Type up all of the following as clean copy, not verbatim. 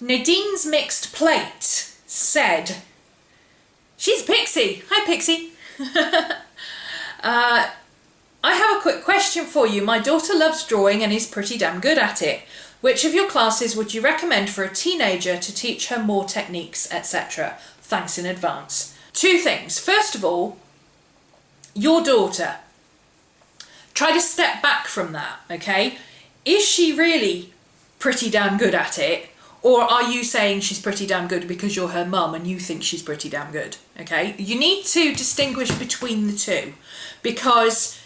Nadine's mixed plate said, she's Pixie. Hi, Pixie. I have a quick question for you. My daughter loves drawing and is pretty damn good at it. Which of your classes would you recommend for a teenager to teach her more techniques, etc.? Thanks in advance. Two things. First of all, your daughter. Try to step back from that, okay? Is she really pretty damn good at it? Or are you saying she's pretty damn good because you're her mum and you think she's pretty damn good, okay? You need to distinguish between the two, because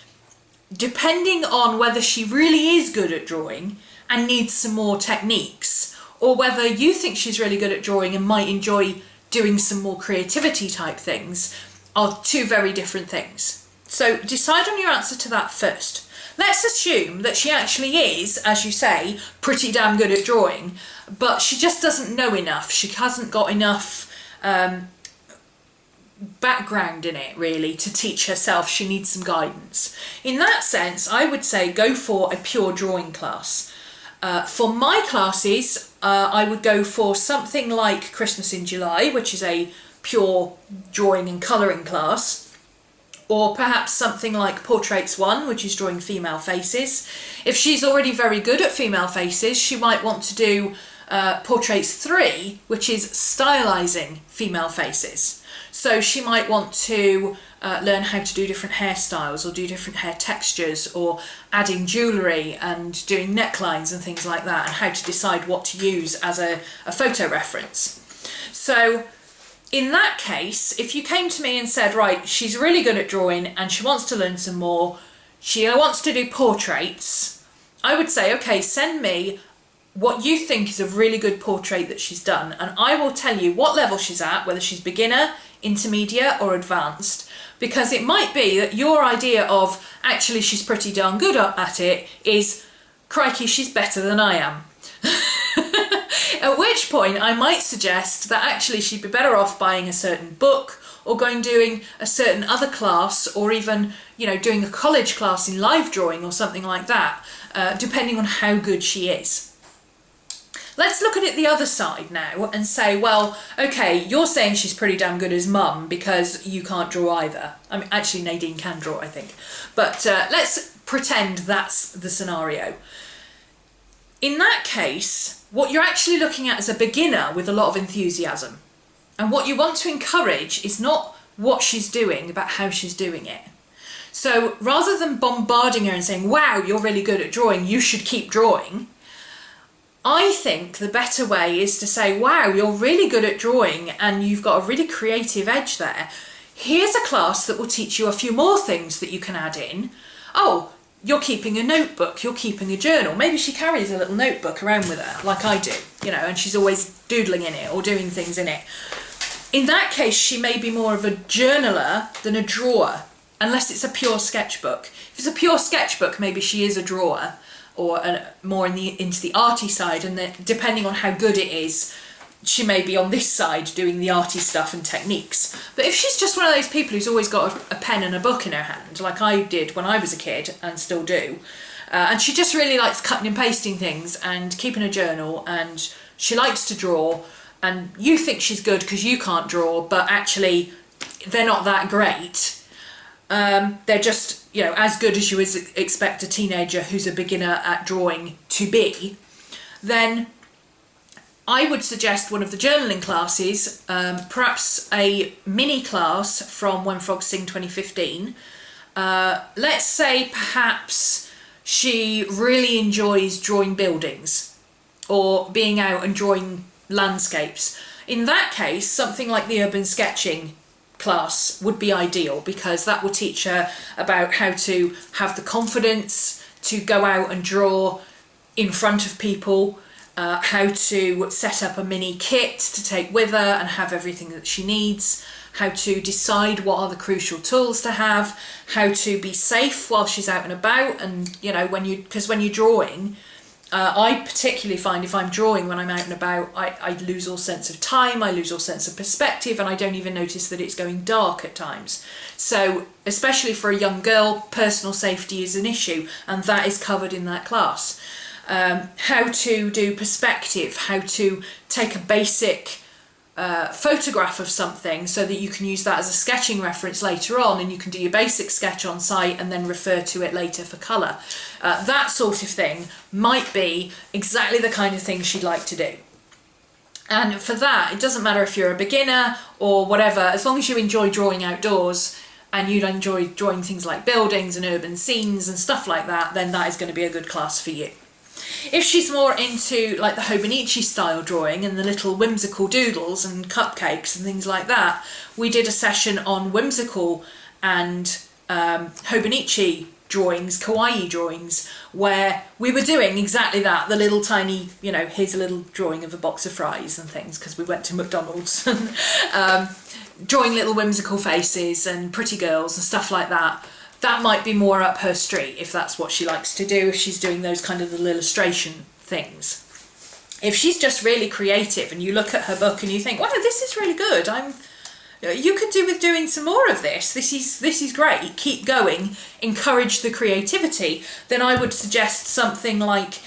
depending on whether she really is good at drawing and needs some more techniques, or whether you think she's really good at drawing and might enjoy doing some more creativity type things, are two very different things. So decide on your answer to that first. Let's assume that she actually is, as you say, pretty damn good at drawing, but she just doesn't know enough. She hasn't got enough background in it, really, to teach herself. She needs some guidance. In that sense, I would say go for a pure drawing class. For my classes, I would go for something like Christmas in July, which is a pure drawing and colouring class. Or perhaps something like Portraits 1, which is drawing female faces. If she's already very good at female faces, she might want to do Portraits 3, which is stylising female faces. So she might want to learn how to do different hairstyles or do different hair textures, or adding jewellery and doing necklines and things like that, and how to decide what to use as a photo reference. So in that case, if you came to me and said, right, she's really good at drawing and she wants to learn some more, she wants to do portraits, I would say, okay, send me what you think is a really good portrait that she's done, and I will tell you what level she's at, whether she's beginner, intermediate or advanced, because it might be that your idea of actually she's pretty darn good at it is, crikey, she's better than I am. At which point I might suggest that actually she'd be better off buying a certain book, or going doing a certain other class, or even, you know, doing a college class in live drawing or something like that, depending on how good she is. Let's look at it the other side now and say, well, okay, you're saying she's pretty damn good as mum because you can't draw either. I mean, actually Nadine can draw, I think. But let's pretend that's the scenario. In that case, what you're actually looking at is a beginner with a lot of enthusiasm. And what you want to encourage is not what she's doing, but how she's doing it. So rather than bombarding her and saying, wow, you're really good at drawing, you should keep drawing, I think the better way is to say, wow, you're really good at drawing and you've got a really creative edge there. Here's a class that will teach you a few more things that you can add in. Oh, you're keeping a notebook, you're keeping a journal. Maybe she carries a little notebook around with her, like I do, you know, and she's always doodling in it or doing things in it. In that case, she may be more of a journaler than a drawer, unless it's a pure sketchbook. If it's a pure sketchbook, maybe she is a drawer, or more into the arty side, and then depending on how good it is, she may be on this side doing the arty stuff and techniques. But if she's just one of those people who's always got a pen and a book in her hand, like I did when I was a kid and still do, and she just really likes cutting and pasting things and keeping a journal, and she likes to draw, and you think she's good because you can't draw, but actually they're not that great. They're just, you know, as good as you would expect a teenager who's a beginner at drawing to be, then I would suggest one of the journaling classes, perhaps a mini class from When Frogs Sing 2015. Let's say perhaps she really enjoys drawing buildings or being out and drawing landscapes. In that case, something like the urban sketching class would be ideal, because that will teach her about how to have the confidence to go out and draw in front of people, how to set up a mini kit to take with her and have everything that she needs, how to decide what are the crucial tools to have, how to be safe while she's out and about. And you know, because when you're drawing, I particularly find if I'm drawing when I'm out and about, I lose all sense of time, I lose all sense of perspective, and I don't even notice that it's going dark at times. So especially for a young girl, personal safety is an issue, and that is covered in that class. how to do perspective, how to take a basic photograph of something so that you can use that as a sketching reference later on, and you can do your basic sketch on site and then refer to it later for colour. That sort of thing might be exactly the kind of thing she'd like to do. And for that, it doesn't matter if you're a beginner or whatever, as long as you enjoy drawing outdoors and you enjoy drawing things like buildings and urban scenes and stuff like that, then that is going to be a good class for you. If she's more into like the Hobonichi style drawing and the little whimsical doodles and cupcakes and things like that, we did a session on whimsical and Hobonichi drawings, kawaii drawings, where we were doing exactly that, the little tiny, you know, here's a little drawing of a box of fries and things because we went to McDonald's, and drawing little whimsical faces and pretty girls and stuff like that. That might be more up her street if that's what she likes to do, if she's doing those kind of little illustration things. If she's just really creative and you look at her book and you think, wow, this is really good, you could do with doing some more of this. This is great. Keep going. Encourage the creativity. Then I would suggest something like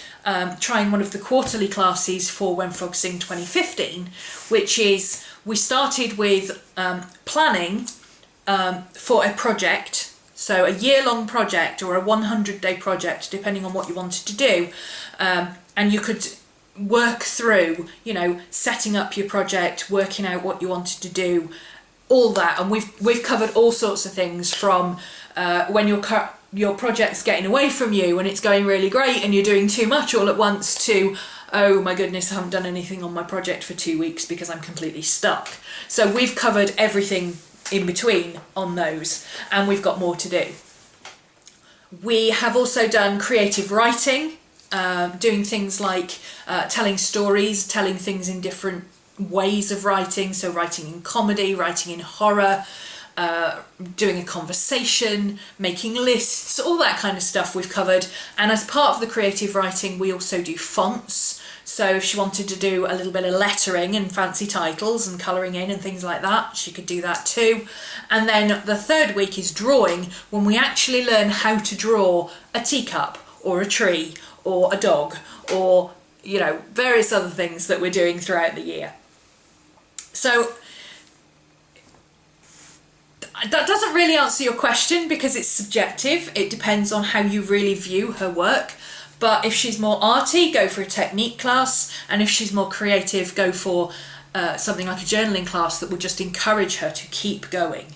trying one of the quarterly classes for When Frogs Sing 2015, which is we started with planning for a project. So a year-long project or a 100-day project, depending on what you wanted to do, and you could work through, you know, setting up your project, working out what you wanted to do, all that. And we've covered all sorts of things from when your project's getting away from you and it's going really great and you're doing too much all at once, to, oh my goodness, I haven't done anything on my project for 2 weeks because I'm completely stuck. So we've covered everything in between on those, and we've got more to do. We have also done creative writing, doing things like telling stories, telling things in different ways of writing, so writing in comedy, writing in horror, doing a conversation, making lists, all that kind of stuff we've covered. And as part of the creative writing, we also do fonts. So if she wanted to do a little bit of lettering and fancy titles and colouring in and things like that, she could do that too. And then the third week is drawing, when we actually learn how to draw a teacup or a tree or a dog or, you know, various other things that we're doing throughout the year. So that doesn't really answer your question because it's subjective. It depends on how you really view her work. But if she's more arty, go for a technique class. And if she's more creative, go for something like a journaling class that will just encourage her to keep going.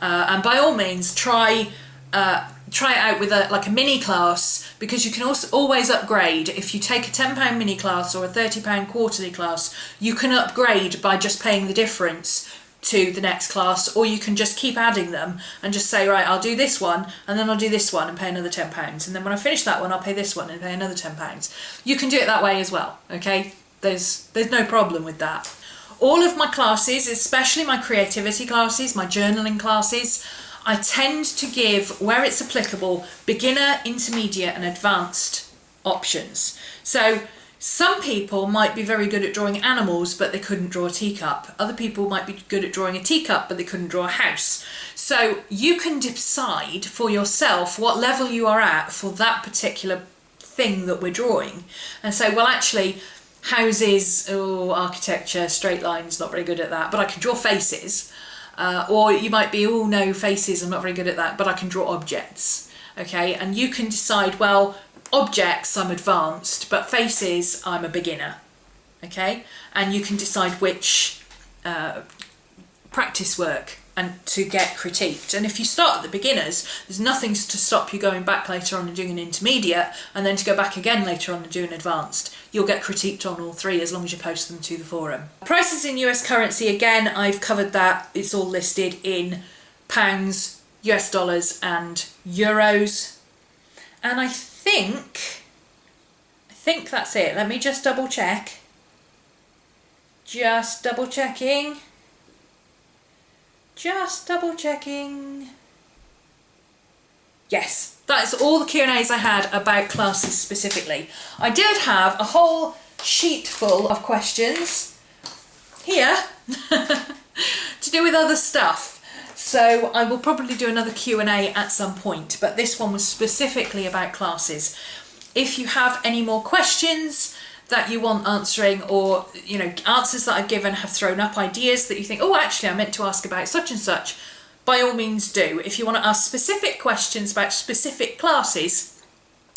And by all means, try it out with a mini class, because you can also always upgrade. If you take a £10 mini class or a £30 quarterly class, you can upgrade by just paying the difference to the next class, or you can just keep adding them and just say, right, I'll do this one and then I'll do this one and pay another £10, and then when I finish that one I'll pay this one and pay another £10. You can do it that way as well, okay? There's no problem with that. All of my classes, especially my creativity classes, my journaling classes, I tend to give, where it's applicable, beginner, intermediate and advanced options. So some people might be very good at drawing animals, but they couldn't draw a teacup. Other people might be good at drawing a teacup, but they couldn't draw a house. So you can decide for yourself what level you are at for that particular thing that we're drawing, and say, well, actually, houses, architecture, straight lines, not very good at that, but I can draw faces. Or you might be, oh no, faces, I'm not very good at that, but I can draw objects. Okay, and you can decide, well, objects I'm advanced, but faces I'm a beginner. Okay, and you can decide which practice work and to get critiqued. And if you start at the beginners, there's nothing to stop you going back later on and doing an intermediate, and then to go back again later on and do an advanced. You'll get critiqued on all three as long as you post them to the forum. Prices in US currency, again, I've covered that. It's all listed in pounds, US dollars and euros. And I think that's it. Let me just double check. Just double checking. Yes, that's all the Q&As I had about classes specifically. I did have a whole sheet full of questions here to do with other stuff. So I will probably do another Q&A at some point, but this one was specifically about classes. If you have any more questions that you want answering, or answers that I've given have thrown up ideas that you think, oh, actually I meant to ask about such and such, by all means do. If you want to ask specific questions about specific classes,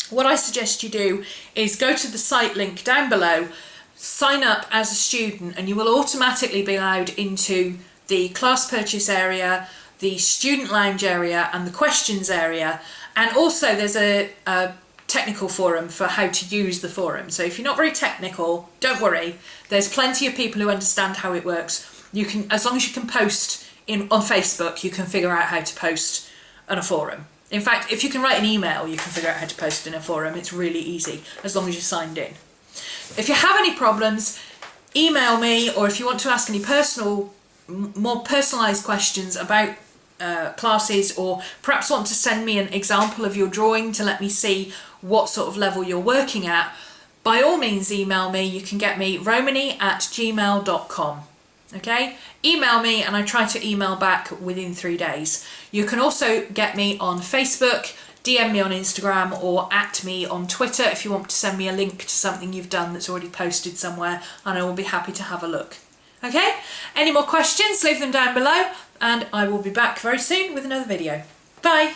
what I suggest you do is go to the site link down below, sign up as a student, and you will automatically be allowed into the class purchase area, the student lounge area, and the questions area. And also there's a technical forum for how to use the forum. So if you're not very technical, don't worry. There's plenty of people who understand how it works. You can, as long as you can post on Facebook, you can figure out how to post on a forum. In fact, if you can write an email, you can figure out how to post in a forum. It's really easy, as long as you're signed in. If you have any problems, email me, or if you want to ask any more personalised questions about classes, or perhaps want to send me an example of your drawing to let me see what sort of level you're working at, by all means email me. You can get me romany@gmail.com. Okay, email me and I try to email back within 3 days. You can also get me on Facebook, DM me on Instagram, or @ me on Twitter if you want to send me a link to something you've done that's already posted somewhere, and I will be happy to have a look. Okay, any more questions, leave them down below, and I will be back very soon with another video. Bye.